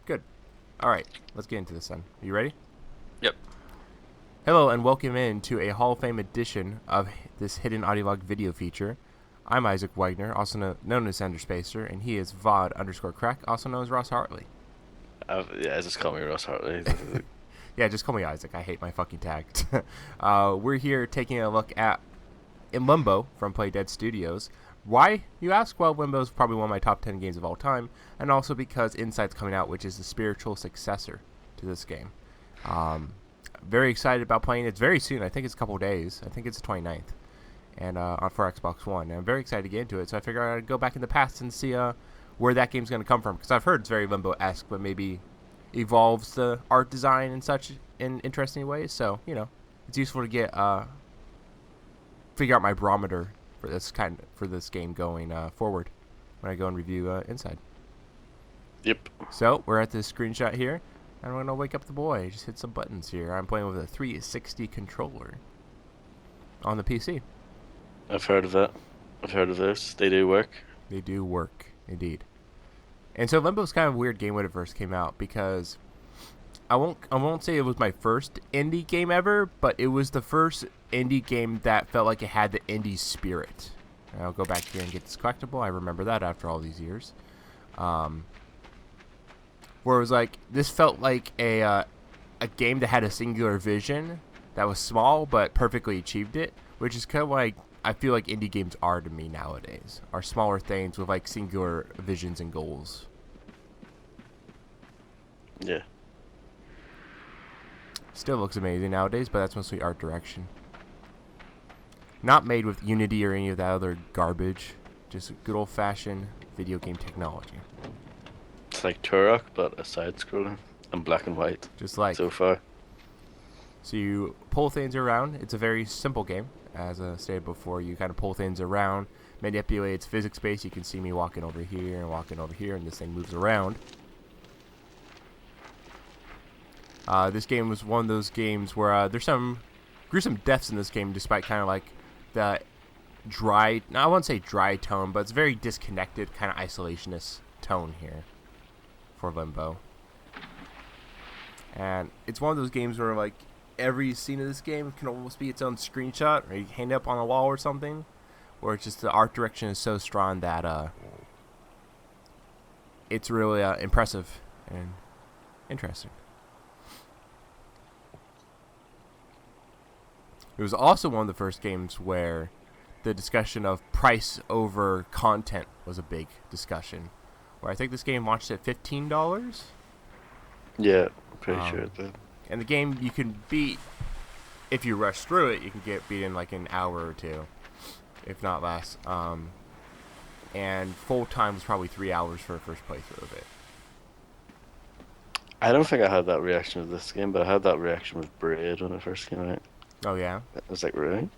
Good. All right, let's get into this then. Are you ready? Yep. Hello and welcome in to a Hall of Fame edition of this hidden audiolog video feature. I'm Isaac Wagner, also known as Ender Spacer, and he is VOD_crack, also known as Ross Hartley. Yeah, just call me Ross Hartley. Yeah, just call me Isaac. I hate my fucking tag. We're here taking a look at Limbo from Play Dead Studios. Why, you ask? Well, Limbo is probably one of my top 10 games of all time, and also because Insight's coming out, which is the spiritual successor to this game. Very excited about playing it. It's very soon. I think it's a couple days. I think it's the 29th, and for Xbox One. And I'm very excited to get into it, so I figured I'd go back in the past and see where that game's going to come from, because I've heard it's very Limbo-esque, but maybe evolves the art design and such in interesting ways. So, you know, it's useful to get figure out my barometer for this game going forward when I go and review Inside. Yep. So we're at this screenshot here, and I'm gonna wake up the boy. Just hit some buttons here. I'm playing with a 360 controller on the PC. I've heard of it. I've heard of this. They do work. They do work, indeed. And so Limbo's kind of a weird game when it first came out, because I won't say it was my first indie game ever, but it was the first indie game that felt like it had the indie spirit. And I'll go back here and get this collectible. I remember that after all these years. Where it was like, this felt like a game that had a singular vision that was small but perfectly achieved it, which is kind of like I feel like indie games are to me nowadays, are smaller things with like singular visions and goals. Yeah. Still looks amazing nowadays, but that's mostly art direction. Not made with Unity or any of that other garbage, just good old-fashioned video game technology. It's like Turok, but a side-scroller and black and white. Just like so far. So you pull things around. It's a very simple game. As I stated before, you kind of pull things around, manipulate its physics space. You can see me walking over here and walking over here, and this thing moves around. This game was one of those games where there's some gruesome deaths in this game, despite kind of like the dry, I won't say dry tone, but it's very disconnected, kind of isolationist tone here for Limbo. And it's one of those games where like every scene of this game can almost be its own screenshot, or you hang it up on a wall or something, where it's just the art direction is so strong that it's really impressive and interesting. It was also one of the first games where the discussion of price over content was a big discussion. Where I think this game launched at $15. Yeah, I'm pretty sure it did. And the game you can beat, if you rush through it, you can get beat in like an hour or two, if not less. And full time was probably 3 hours for a first playthrough of it. I don't think I had that reaction with this game, but I had that reaction with Braid when it first came out. Oh yeah? I was like, really?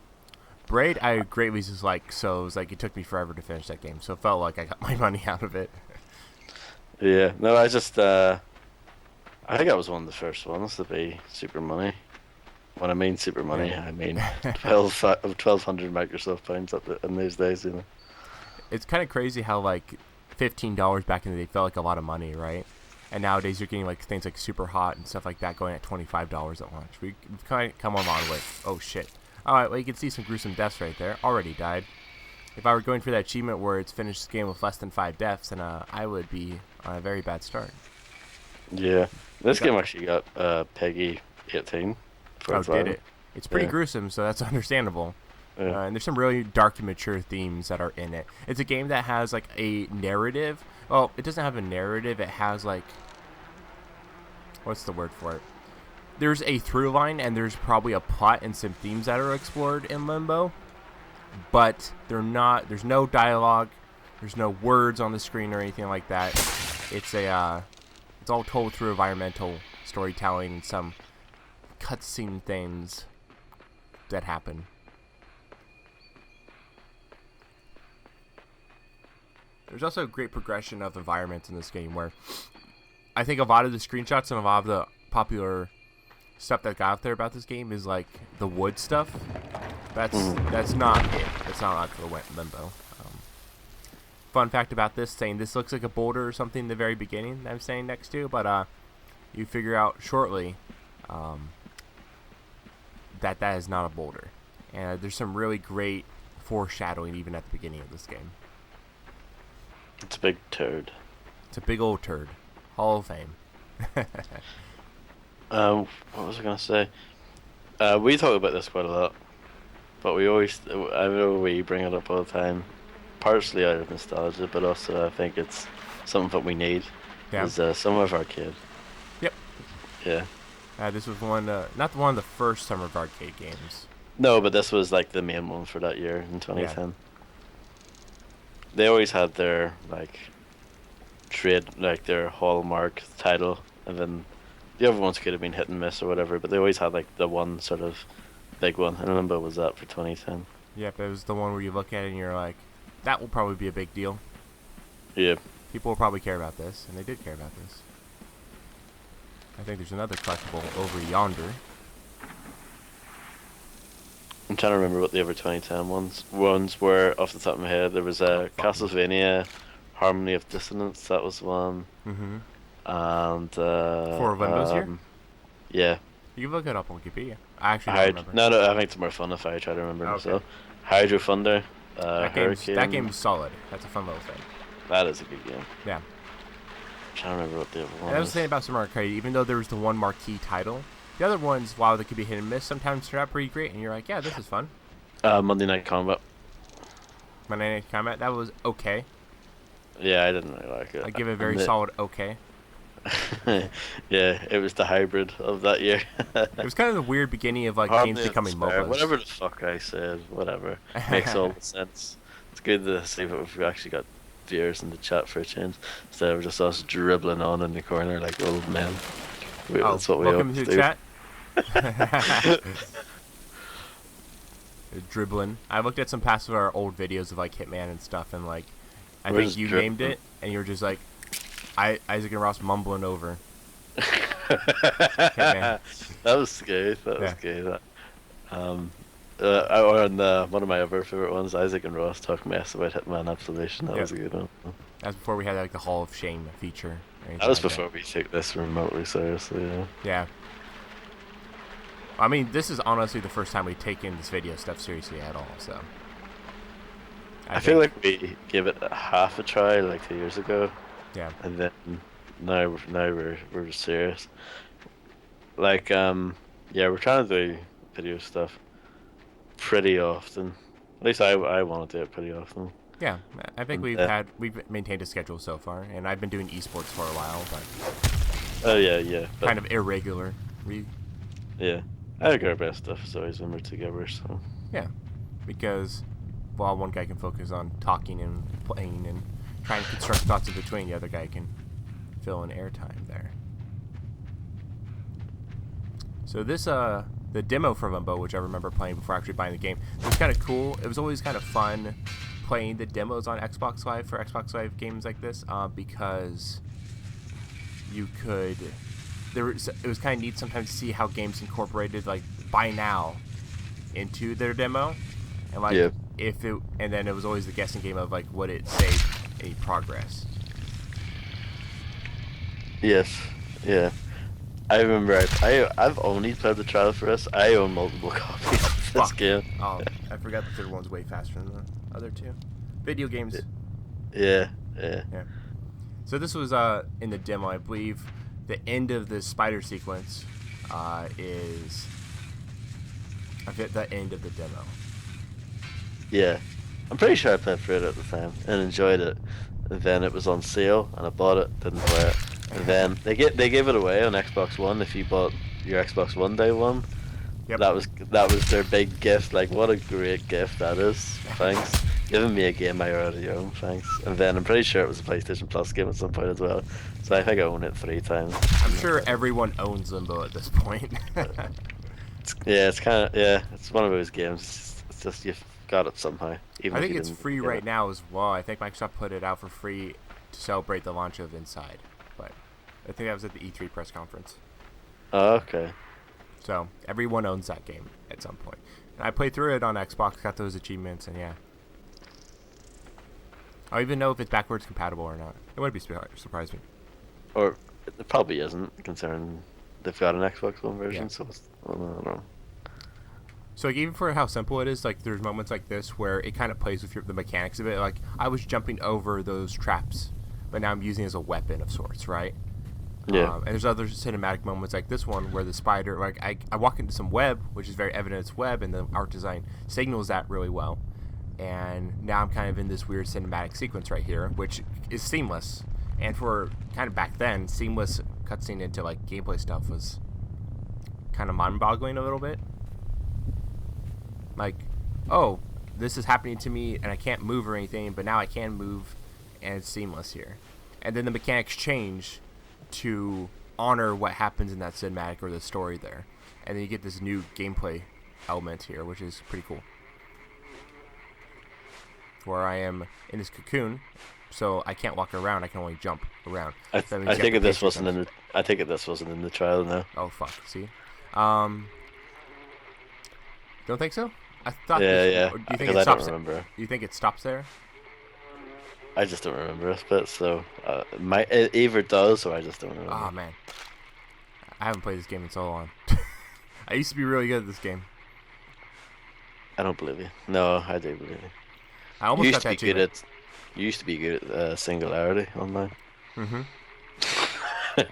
Braid I greatly dislike, so it was like it took me forever to finish that game, so it felt like I got my money out of it. Yeah, no, I just, I think I was one of the first ones to be Super Money. When I mean Super Money, I mean 1,200 Microsoft pounds in these days, you know. It's kind of crazy how like $15 back in the day felt like a lot of money, right? And nowadays you're getting like things like Super Hot and stuff like that going at $25 at launch. We've kind of come a long way. Oh shit. Alright, well you can see some gruesome deaths right there. Already died. If I were going for that achievement where it's finished this game with less than 5 deaths, then I would be on a very bad start. Yeah, this game actually got Peggy 18. Oh, did it? It's pretty gruesome, so that's understandable. Yeah. And there's some really dark and mature themes that are in it. It's a game that has like a narrative. Well, it doesn't have a narrative. It has like, what's the word for it? There's a through line, and there's probably a plot and some themes that are explored in Limbo. But they're not. There's no dialogue. There's no words on the screen or anything like that. It's all told through environmental storytelling and some cutscene things that happen. There's also a great progression of environments in this game where I think a lot of the screenshots and a lot of the popular stuff that got out there about this game is like the wood stuff. That's not it. That's not like the Limbo. fun fact about this, saying this looks like a boulder or something in the very beginning that I'm standing next to, but you figure out shortly that is not a boulder. And there's some really great foreshadowing even at the beginning of this game. It's a big turd. It's a big old turd. Hall of Fame. What was I gonna say? We talk about this quite a lot, but I know we bring it up all the time, partially out of nostalgia, but also I think it's something that we need. Yeah. Is Summer of Arcade. Yep. Yeah. This was not one of the first Summer of Arcade games. No, but this was like the main one for that year in 2010. Yeah. They always had their their hallmark title, and then the other ones could have been hit and miss or whatever, but they always had like the one sort of big one, and Limbo was that for 2010. Yep, it was the one where you look at it and you're like, that will probably be a big deal. Yeah. People will probably care about this, and they did care about this. I think there's another collectible over yonder. I'm trying to remember what the other 2010 ones were off the top of my head. There was Castlevania, Harmony of Dissonance, that was one. Mm-hmm. And For Limbos here? Yeah. You can look it up on Wikipedia. I actually don't remember. No, I think it's more fun if I try to remember myself. Hydro Thunder, Hurricane. That game's solid. That's a fun little thing. That is a good game. Yeah. I'm trying to remember what the other one And I was saying about Summer Arcade, even though there was the one marquee title, the other ones, while they could be hit and miss, sometimes turn out pretty great, and you're like, yeah, this is fun. Monday Night Combat. Monday Night Combat, that was okay. Yeah, I didn't really like it. I give it a very solid okay. Yeah, it was the hybrid of that year. It was kind of the weird beginning of like games becoming MOBAs. Whatever the fuck I said, whatever. Makes all the sense. It's good to see that we've actually got viewers in the chat for a change, instead of just us dribbling on in the corner like old men. That's what we welcome always to do. chat. Dribbling. I looked at some past of our old videos of like Hitman and stuff, and like I think you named it, and you were just like, Isaac and Ross mumbling over. That was scary. That was scary. One of my other favorite ones, Isaac and Ross talk mess about Hitman Absolution. That was a good one. That's before we had like the Hall of Shame feature. That was before we took this remotely seriously. Yeah. I mean, this is honestly the first time we've taken this video stuff seriously at all. So. I feel like we gave it half a try like 2 years ago. Yeah. And then now we're serious. Like yeah, we're trying to do video stuff pretty often. At least I want to do it pretty often. Yeah, I think we've maintained a schedule so far, and I've been doing esports for a while, but oh yeah, kind of irregular. Yeah, I think our best stuff is always when we're together. So yeah, because while one guy can focus on talking and playing and trying to construct thoughts in between, the other guy can fill in airtime there. So this the demo for Limbo, which I remember playing before actually buying the game, it was kind of cool. It was always kind of fun playing the demos on Xbox Live for Xbox Live games like this, because you could. It was kind of neat sometimes to see how games incorporated like buy now into their demo, and like and then it was always the guessing game of like would it save any progress. Yes, yeah. I remember I've only played the trial for this. I own multiple copies of this game. Oh, I forgot the third one's way faster than the other two. Video games. Yeah. So this was in the demo, I believe. The end of the spider sequence is the end of the demo. Yeah, I'm pretty sure I played through it at the time and enjoyed it. And then it was on sale, and I bought it, didn't play it. And then they gave it away on Xbox One if you bought your Xbox One day one. Yep. That was their big gift. Like, what a great gift that is. Thanks. Giving me a game I already own, thanks. And then I'm pretty sure it was a PlayStation Plus game at some point as well. So I think I own it 3 times. I'm sure everyone owns Limbo at this point. It's one of those games. It's just you've got it somehow. I think it's free right now as well. I think Microsoft put it out for free to celebrate the launch of Inside. But I think that was at the E3 press conference. Oh, okay. So everyone owns that game at some point. And I played through it on Xbox, got those achievements, and yeah. I don't even know if it's backwards compatible or not. It wouldn't surprise me. Or it probably isn't, considering they've got an Xbox One version. Yeah. So I don't know. So like even for how simple it is, like there's moments like this where it kind of plays with the mechanics of it. Like I was jumping over those traps, but now I'm using it as a weapon of sorts, right? Yeah. And there's other cinematic moments like this one where the spider, like I walk into some web, which is very evident it's web, and the art design signals that really well. And now I'm kind of in this weird cinematic sequence right here, which is seamless. And for kind of back then, seamless cutscene into like gameplay stuff was kind of mind-boggling a little bit. Like, oh, this is happening to me and I can't move or anything, but now I can move and it's seamless here. And then the mechanics change to honor what happens in that cinematic or the story there. And then you get this new gameplay element here, which is pretty cool. Where I am in this cocoon, so I can't walk around, I can only jump around. I think this wasn't in the. I think this wasn't in the trial now. Oh fuck! See, don't think so. I thought. Yeah. Do you think Because it I stops? don't remember. Do you think it stops there? I just don't remember this bit, so it either does or I just don't remember. Oh man, I haven't played this game in so long. I used to be really good at this game. I don't believe you. No, I do believe you. I almost got that achievement. You used to be good at Singularity online. Mm-hmm.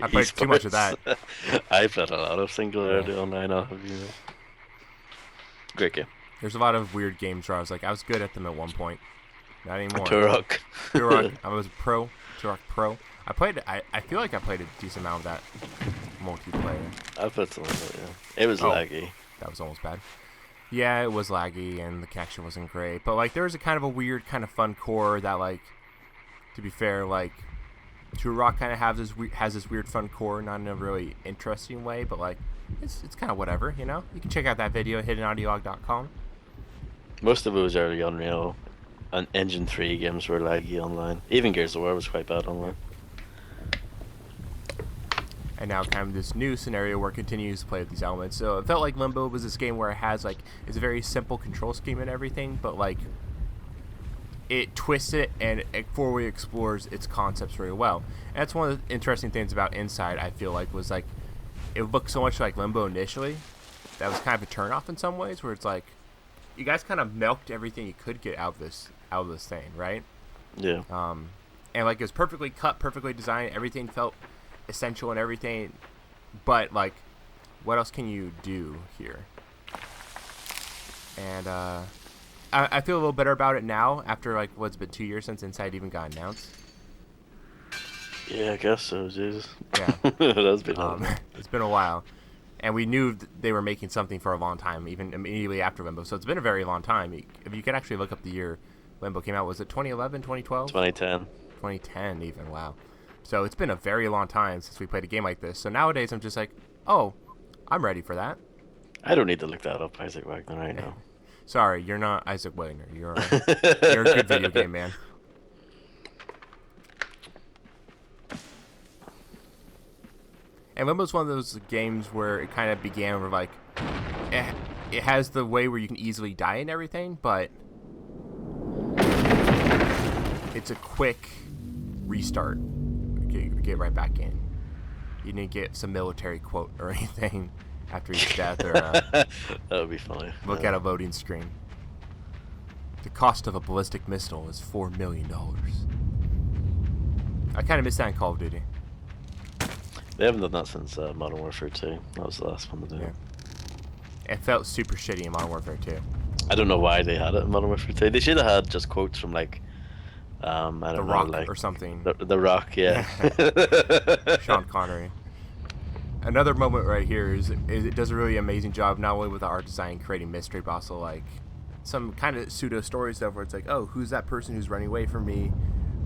I played too much of that. I played a lot of Singularity online. I'll have you know. Great game. There's a lot of weird games where I was good at them at one point. Not anymore. Turok. I was pro. Turok Pro. I feel like I played a decent amount of that multiplayer. I played some of it, yeah. It was laggy. That was almost bad. Yeah, it was laggy and the connection wasn't great. But like there was a kind of a weird kind of fun core that like, to be fair, like Turok kind of has this weird fun core, not in a really interesting way, but like it's kind of whatever, you know? You can check out that video at hiddenaudiolog.com. Most of it was early Unreal. And Engine 3 games were laggy online. Even Gears of War was quite bad online. And now kind of this new scenario where it continues to play with these elements. So it felt like Limbo was this game where it has like, it's a very simple control scheme and everything, but like it twists it and it fully explores its concepts really well. And that's one of the interesting things about Inside, I feel like, was like it looked so much like Limbo initially. That was kind of a turnoff in some ways, where it's like you guys kind of milked everything you could get out of this thing, right? Yeah. And like it was perfectly cut, perfectly designed. Everything felt essential and everything, but like, what else can you do here? And I feel a little better about it now after like what's been 2 years since Inside even got announced. Yeah, I guess so. Jesus. Yeah. It has been. It's been a while, and we knew they were making something for a long time, even immediately after Limbo. So it's been a very long time. If you can actually look up the year Limbo came out, was it 2011, 2012? 2010. 2010 even. Wow. So it's been a very long time since we played a game like this. So nowadays I'm just like, oh, I'm ready for that. I don't need to look that up, Isaac Wagner, right now. Sorry, you're not Isaac Wagner. You're a good video game man. And Limbo's one of those games where it kind of began with like, it has the way where you can easily die and everything, but it's a quick restart. Get right back in. You didn't get some military quote or anything after each death, or That would be funny. look at a loading screen. The cost of a ballistic missile is $4 million. I kind of miss that in Call of Duty. They haven't done that since Modern Warfare 2. That was the last one to do. Yeah. It felt super shitty in Modern Warfare 2. I don't know why they had it in Modern Warfare 2. They should have had just quotes from like, I don't know, Rock like or something. The Rock, yeah. Sean Connery. Another moment right here is it does a really amazing job not only with the art design creating mystery, but also like some kind of pseudo story stuff where it's like, oh, who's that person who's running away from me?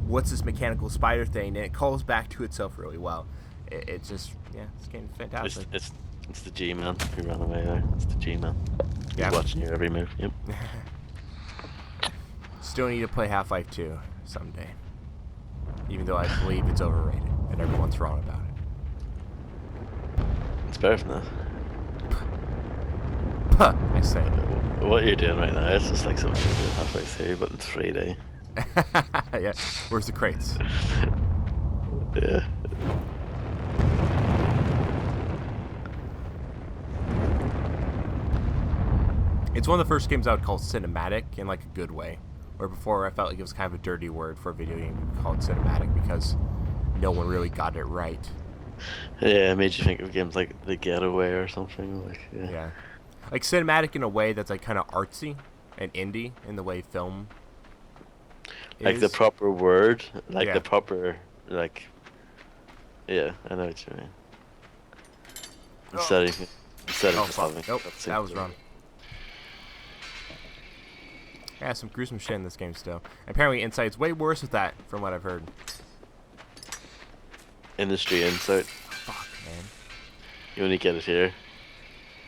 What's this mechanical spider thing? And it calls back to itself really well. It's just, yeah, it's getting fantastic. It's the G-Man who ran away there. It's the G-Man. Yeah. He's watching your every move. Yep. Still need to play Half-Life 2 someday. Even though I believe it's overrated and everyone's wrong about it. It's better than that. Puh, I say. What you're doing right now, it's just like something you do Half-Life 2, but in 3D. Yeah. Where's the crates? Yeah. It's one of the first games I would call cinematic in like a good way. Where before I felt like it was kind of a dirty word for a video game called cinematic because no one really got it right. Yeah, it made you think of games like The Getaway or something. Like, yeah. Yeah. Like cinematic in a way that's like kind of artsy and indie in the way film Like the is. proper word, like Yeah. the proper, like, yeah, I know what you mean. Instead of, instead of Oh just fuck. having Nope. cutscenes That was and- wrong. Yeah, some gruesome shit in this game still. Apparently Insight's way worse with that from what I've heard. Industry insight. Fuck, man. You only get it here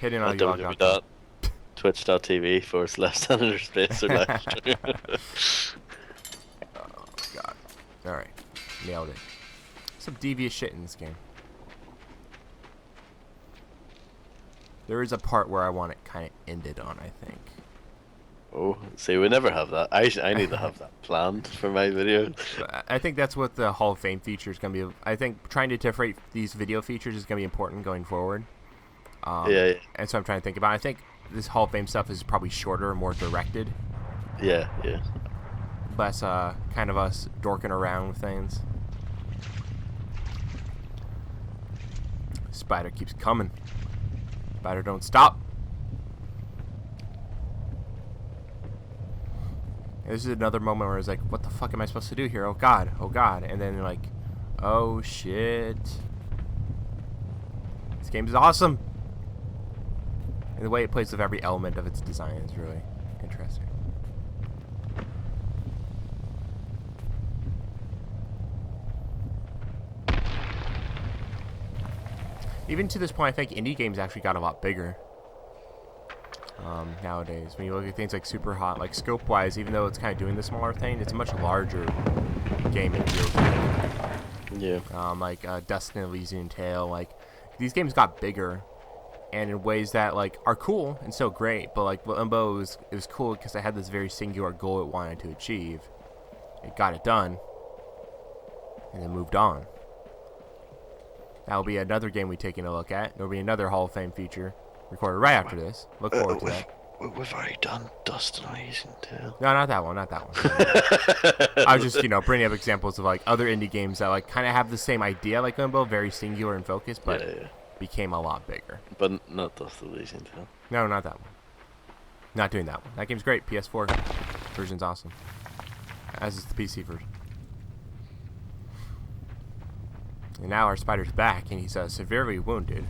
Hitting at on you. www.twitch.tv/Senator Space or live stream. Oh god. Alright. Nailed it. Some devious shit in this game. There is a part where I want it kind of ended on, I think. Oh, see, we never have that. I need to have that planned for my video. But I think that's what the Hall of Fame feature is going to be. I think trying to differentiate these video features is going to be important going forward. Yeah, And so I'm trying to think about it. I think this Hall of Fame stuff is probably shorter and more directed. yeah. Less kind of us dorking around with things. Spider keeps coming. Spider don't stop. And this is another moment where it's like, what the fuck am I supposed to do here? Oh god, oh god. And then like, oh shit. This game is awesome. And the way it plays with every element of its design is really interesting. Even to this point, I think indie games actually got a lot bigger nowadays. When you look at things like Super Hot, like scope-wise, even though it's kind of doing the smaller thing, it's a much larger game. It feels like Dust and Elysian Tale. Like these games got bigger, and in ways that like are cool and so great. But like Limbo it was cool because it had this very singular goal it wanted to achieve. It got it done, and then moved on. That'll be another game we're taking a look at. There'll be another Hall of Fame feature recorded right after this. Look forward to that. We've already done Dust and Elysian Tale. No, not that one. Not that one. I was just, bringing up examples of like other indie games that like kind of have the same idea like Limbo, very singular and focused, but became a lot bigger. But not Dust and Elysian Tale. No, not that one. Not doing that one. That game's great. PS4 version's awesome. As is the PC version. And now our spider's back, and he's severely wounded.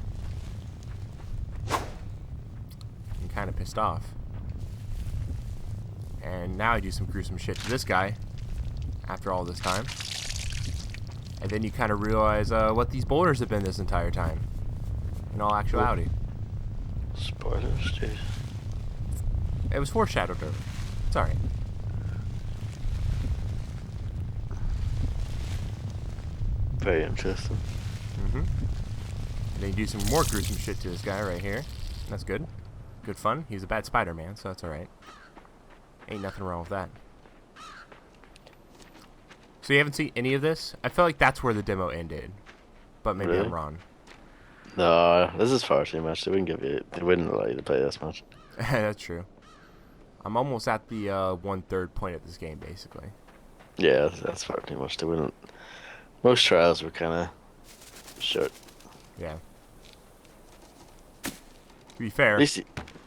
And kind of pissed off. And now I do some gruesome shit to this guy after all this time. And then you kind of realize what these boulders have been this entire time. In all actuality. Spoilers, dude. It was foreshadowed over. It's alright. Very interesting. And then you do some more gruesome shit to this guy right here. That's good. Good fun. He's a bad Spider-Man, so that's alright. Ain't nothing wrong with that. So you haven't seen any of this? I feel like that's where the demo ended. But maybe Really? I'm wrong. No, this is far too much. They wouldn't allow you to play this much. That's true. I'm almost at the 1/3 point of this game, basically. Yeah, that's far too much. They wouldn't. Most trials were kind of short. Yeah. To be fair, At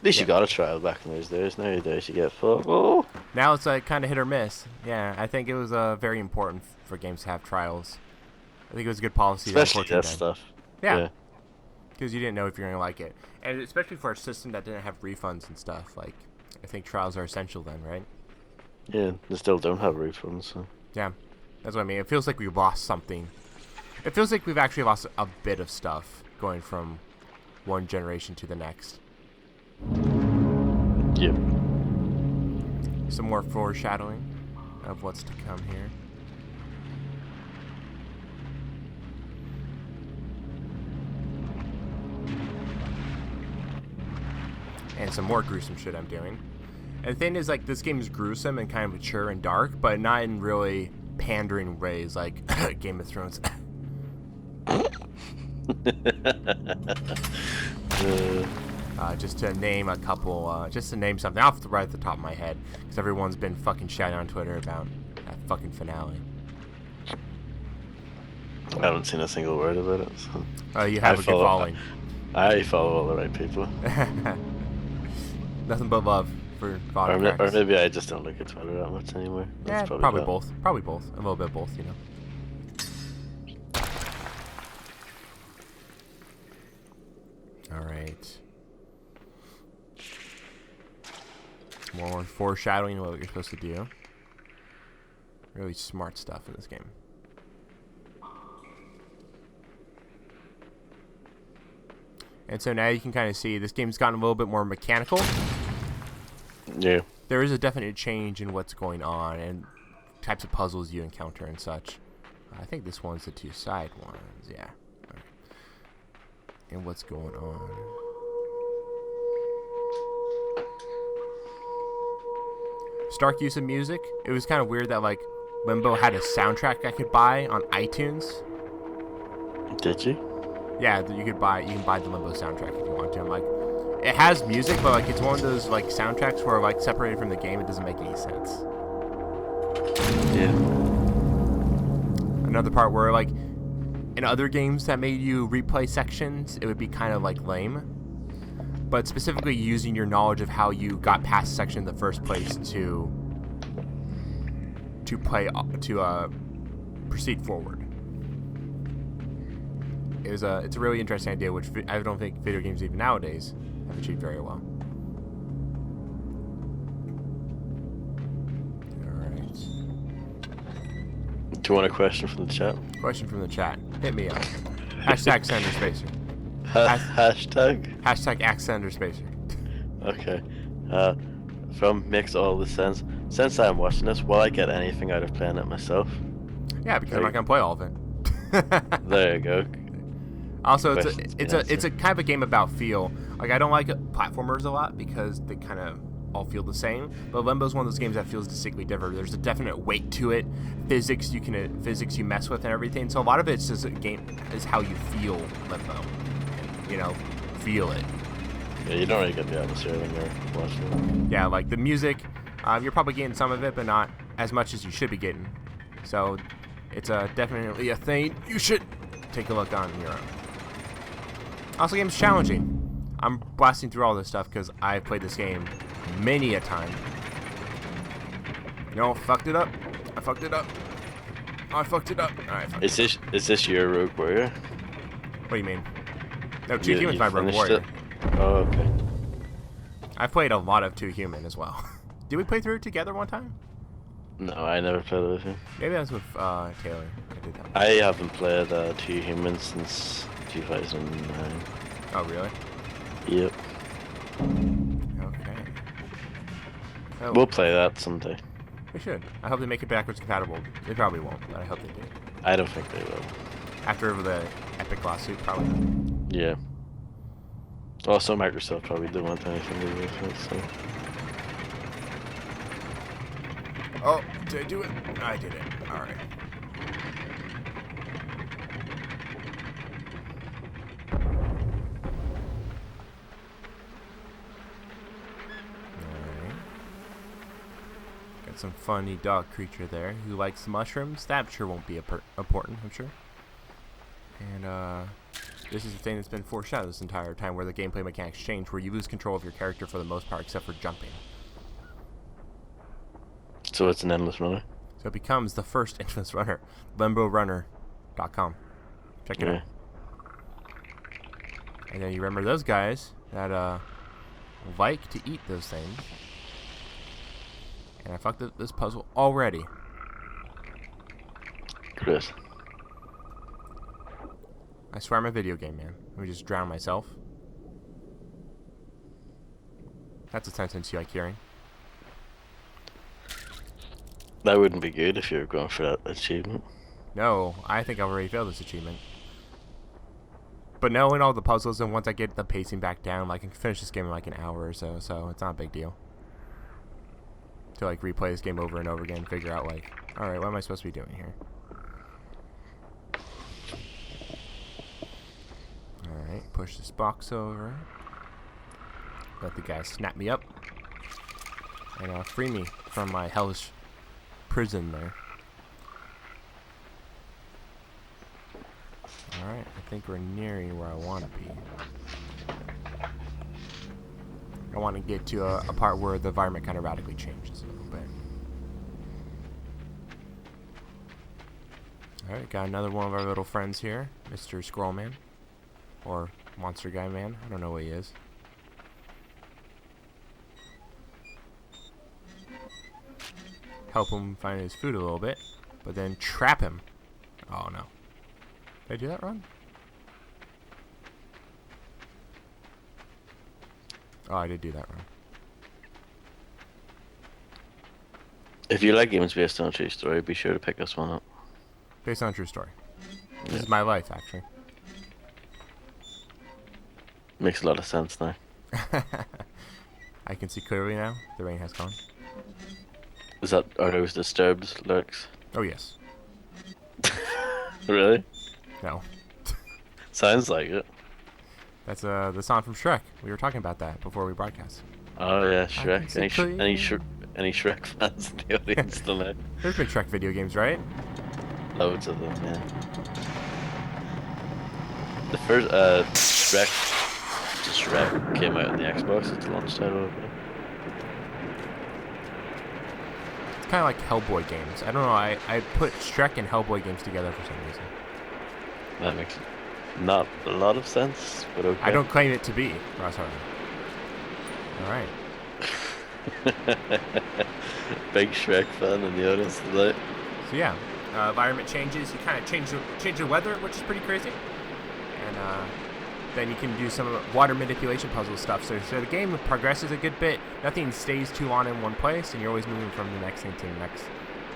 least you got a trial back in those days. Nowadays you get full. Oh. now it's like kind of hit or miss. Yeah, I think it was very important for games to have trials. I think it was a good policy. Especially this stuff. Yeah. Because you didn't know if you're going to like it. And especially for a system that didn't have refunds and stuff. Like, I think trials are essential then, right? Yeah, they still don't have refunds. So. Yeah. That's what I mean. It feels like we've lost something. It feels like we've actually lost a bit of stuff going from one generation to the next. Yep. Some more foreshadowing of what's to come here. And some more gruesome shit I'm doing. And the thing is, like, this game is gruesome and kind of mature and dark, but not in really pandering ways like Game of Thrones. Just to name a couple, just to name something off the right at the top of my head, because everyone's been fucking shouting on Twitter about that fucking finale. I haven't seen a single word about it. So. Oh, you have a good following. I follow all the right people. Nothing but love for following. Or maybe I just don't look at Twitter that much anymore. Yeah, probably both. Probably both. A little bit of both, you know. All right. More foreshadowing of what you're supposed to do. Really smart stuff in this game. And so now you can kind of see this game's gotten a little bit more mechanical. Yeah. There is a definite change in what's going on and types of puzzles you encounter and such. I think this one's the two side ones. Yeah. Right. And what's going on. Stark use of music. It was kind of weird that, like, Limbo had a soundtrack I could buy on iTunes. Did you? Yeah, you can buy the Limbo soundtrack if you want to. I'm like, it has music, but like it's one of those like soundtracks where like separated from the game, it doesn't make any sense. Yeah. Another part where like in other games that made you replay sections, it would be kind of like lame. But specifically using your knowledge of how you got past a section in the first place to proceed forward. It's a really interesting idea, which I don't think video games even nowadays have achieved very well. Alright. Do you want a question from the chat? Question from the chat. Hit me up. Hashtag Sender Spacer. Hashtag? Hashtag Axender Spacer. Okay. From Makes All the Sense. Since I'm watching this, will I get anything out of playing it myself? Yeah, because I'm not going to play all of it. There you go. Also, it's a kind of a game about feel. Like, I don't like platformers a lot because they kind of all feel the same. But Limbo's one of those games that feels distinctly different. There's a definite weight to it. Physics you mess with and everything. So a lot of it's just a game is how you feel Limbo. You know, feel it. Yeah, you don't really get the atmosphere when you're watching it. Yeah, like the music, you're probably getting some of it, but not as much as you should be getting. So it's definitely a thing you should take a look on your own. Also, the game's challenging. I'm blasting through all this stuff because I've played this game many a time. You know, fucked it up. I fucked it up. I fucked it up. Alright, Is this your Rogue Warrior? What do you mean? No, Two Human's my Rogue Warrior. Oh, okay. I've played a lot of Two Human as well. Did we play through it together one time? No, I never played it with him. Maybe that was with Taylor. I did that one. I haven't played Two Humans since 2009. Oh, really? Yep. Okay. Oh, We'll play that someday. we should. I hope they make it backwards compatible. They probably won't, but I hope they do. I don't think they will. After the epic lawsuit, probably not. Yeah. Also, Microsoft probably didn't want anything to do with it, so... Oh, did I do it? I did it. Alright. Got some funny dog creature there who likes mushrooms. That sure won't be important, I'm sure. And, this is the thing that's been foreshadowed this entire time, where the gameplay mechanics change, where you lose control of your character for the most part, except for jumping. So it's an endless runner? So it becomes the first endless runner. LimboRunner.com. Check it out. And then you remember those guys that like to eat those things. And I fucked up this puzzle already. Chris. I swear I'm a video game, man. Let me just drown myself. That's a sentence you like hearing. That wouldn't be good if you were going for that achievement. No, I think I've already failed this achievement. But knowing all the puzzles, and once I get the pacing back down, I can finish this game in like an hour or so, so it's not a big deal. to like replay this game over and over again, figure out like, all right, what am I supposed to be doing here? All right, push this box over. Let the guy snap me up and free me from my hellish prison there. Alright, I think we're nearing where I want to be. I want to get to a part where the environment kind of radically changes a little bit. Alright, got another one of our little friends here, Mr. Squirrel Man. Or Monster Guy Man, I don't know what he is. Help him find his food a little bit, but then trap him. Oh no. Did I do that wrong? Oh, I did do that wrong. If you like games based on a true story, be sure to pick this one up. Based on a true story. This is my life, actually. Makes a lot of sense now. I can see clearly now. The rain has gone. Are those Disturbed lyrics? Oh, yes. Really? No. Sounds like it. That's the song from Shrek. We were talking about that before we broadcast. Oh yeah, Shrek. Any Shrek fans in the audience tonight? There's been Shrek video games, right? Loads of them, yeah. The first Shrek came out on the Xbox. It's the launch title. It's kind of like Hellboy games. I don't know. I put Shrek and Hellboy games together for some reason. That makes not a lot of sense, but okay. I don't claim it to be, Ross Hartley. All right. Big Shrek fan in the audience tonight. So yeah, environment changes. You kind of change the weather, which is pretty crazy, and then you can do some water manipulation puzzle stuff. So the game progresses a good bit. Nothing stays too long in one place, and you're always moving from the next thing to the next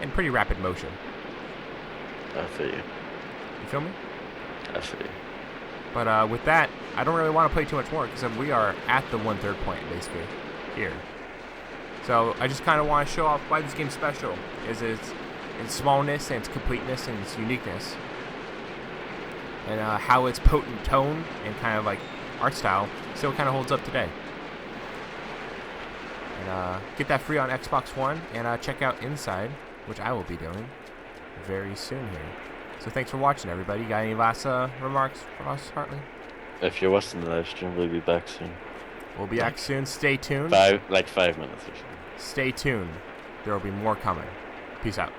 in pretty rapid motion. I feel you. You feel me? I feel you. But with that, I don't really want to play too much more because we are at the 1/3 point basically here. So I just kind of want to show off why this game's special, is its smallness and its completeness and its uniqueness, and how its potent tone and kind of like art style still kind of holds up today. And get that free on Xbox One, and check out Inside, which I will be doing very soon here. So thanks for watching, everybody. Got any last remarks for us, Hartley? If you're watching the live stream, we'll be back soon. We'll be back soon. Stay tuned. 5 minutes or so. Stay tuned. There will be more coming. Peace out.